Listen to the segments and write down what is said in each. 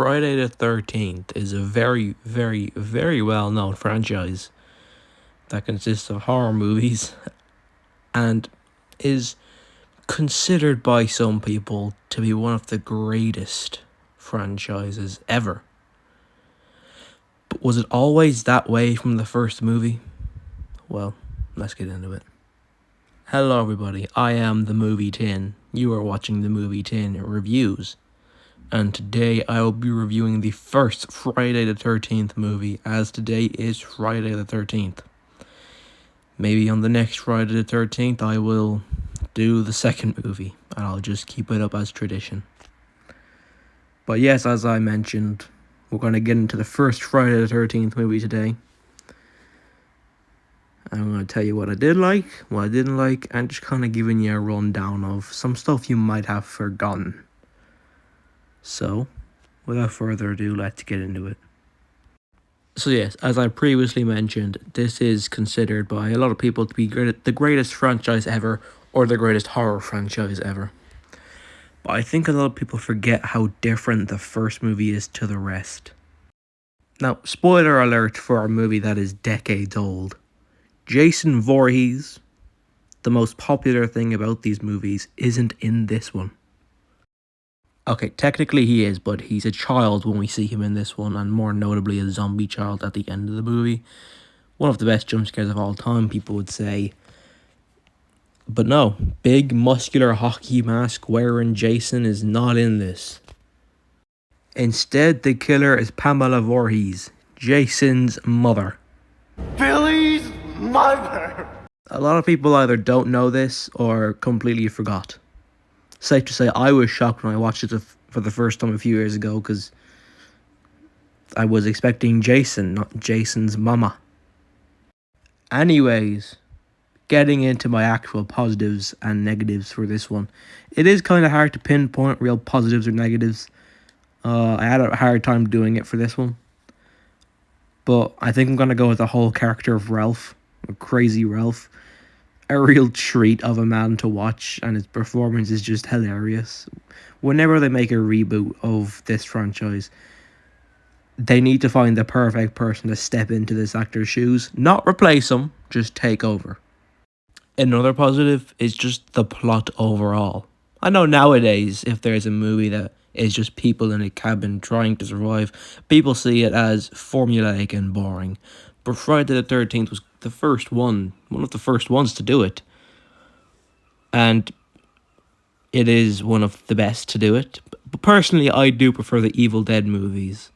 Friday the 13th is a very, very, very well known franchise that consists of horror movies and is considered by some people to be one of the greatest franchises ever. But was it always that way from the first movie? Well, let's get into it. Hello everybody, I am the Movie Tin. You are watching the Movie Tin Reviews. And today I will be reviewing the first Friday the 13th movie, as today is Friday the 13th. Maybe on the next Friday the 13th I will do the second movie, and I'll just keep it up as tradition. But yes, as I mentioned, we're going to get into the first Friday the 13th movie today. I'm going to tell you what I did like, what I didn't like, and just kind of giving you a rundown of some stuff you might have forgotten. So, without further ado, let's get into it. So yes, as I previously mentioned, this is considered by a lot of people to be the greatest franchise ever, or the greatest horror franchise ever. But I think a lot of people forget how different the first movie is to the rest. Now, spoiler alert for a movie that is decades old. Jason Voorhees, the most popular thing about these movies, isn't in this one. Okay, technically he is, but he's a child when we see him in this one, and more notably a zombie child at the end of the movie. One of the best jump scares of all time, people would say. But no, big muscular hockey mask wearing Jason is not in this. Instead, the killer is Pamela Voorhees, Jason's mother. Billy's mother! A lot of people either don't know this or completely forgot. Safe to say, I was shocked when I watched it for the first time a few years ago, because I was expecting Jason, not Jason's mama. Anyways, getting into my actual positives and negatives for this one. It is kind of hard to pinpoint real positives or negatives. I had a hard time doing it for this one. But I think I'm going to go with the whole character of Ralph, Crazy Ralph. A real treat of a man to watch, and his performance is just hilarious. Whenever they make a reboot of this franchise, they need to find the perfect person to step into this actor's shoes. Not replace him, just take over. Another positive is just the plot overall. I know nowadays, if there's a movie that is just people in a cabin trying to survive, people see it as formulaic and boring. But Friday the 13th was the first one of the first ones to do it. And it is one of the best to do it. But personally, I do prefer the Evil Dead movies.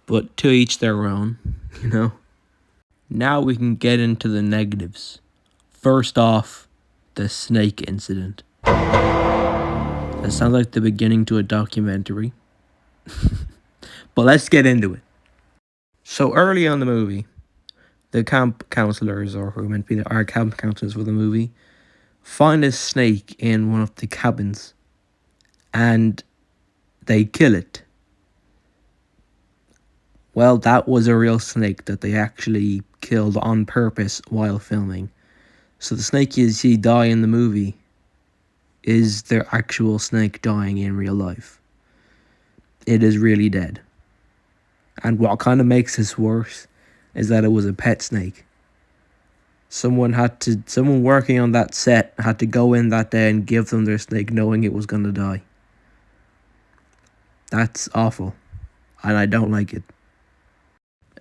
But to each their own, you know. Now we can get into the negatives. First off, the snake incident. That sounds like the beginning to a documentary. But let's get into it. So early on in the movie, the camp counselors, or who are meant to be our camp counselors for the movie, find a snake in one of the cabins, and they kill it. Well, that was a real snake that they actually killed on purpose while filming. So the snake you see die in the movie is their actual snake dying in real life. It is really dead. And what kind of makes this worse is that it was a pet snake. Someone working on that set had to go in that day and give them their snake knowing it was going to die. That's awful, and I don't like it.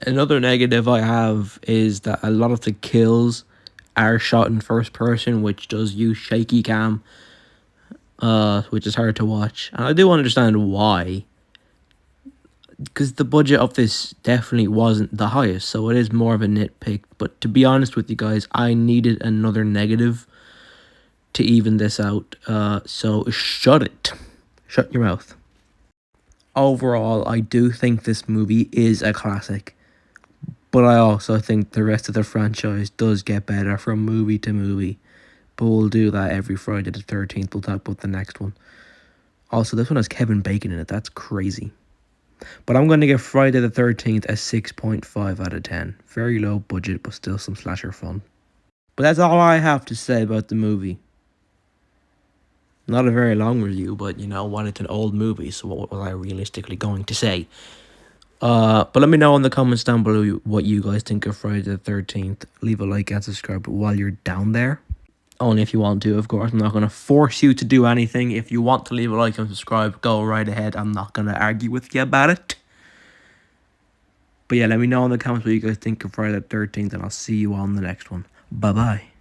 Another negative I have is that a lot of the kills are shot in first person, which does use shaky cam, which is hard to watch. And I do understand why, because the budget of this definitely wasn't the highest, so it is more of a nitpick. But to be honest with you guys, I needed another negative to even this out. So shut your mouth. Overall, I do think this movie is a classic, but I also think the rest of the franchise does get better from movie to movie. But we'll do that every Friday the 13th. We'll talk about the next one. Also, this one has Kevin Bacon in it. That's crazy. But I'm going to give Friday the 13th a 6.5 out of 10. Very low budget, but still some slasher fun. But that's all I have to say about the movie. Not a very long review, but you know what? It's an old movie, so what was I realistically going to say? But let me know in the comments down below what you guys think of Friday the 13th. Leave a like and subscribe while you're down there. Only if you want to, of course. I'm not going to force you to do anything. If you want to leave a like and subscribe, go right ahead. I'm not going to argue with you about it. But yeah, let me know in the comments what you guys think of Friday the 13th, and I'll see you on the next one. Bye-bye.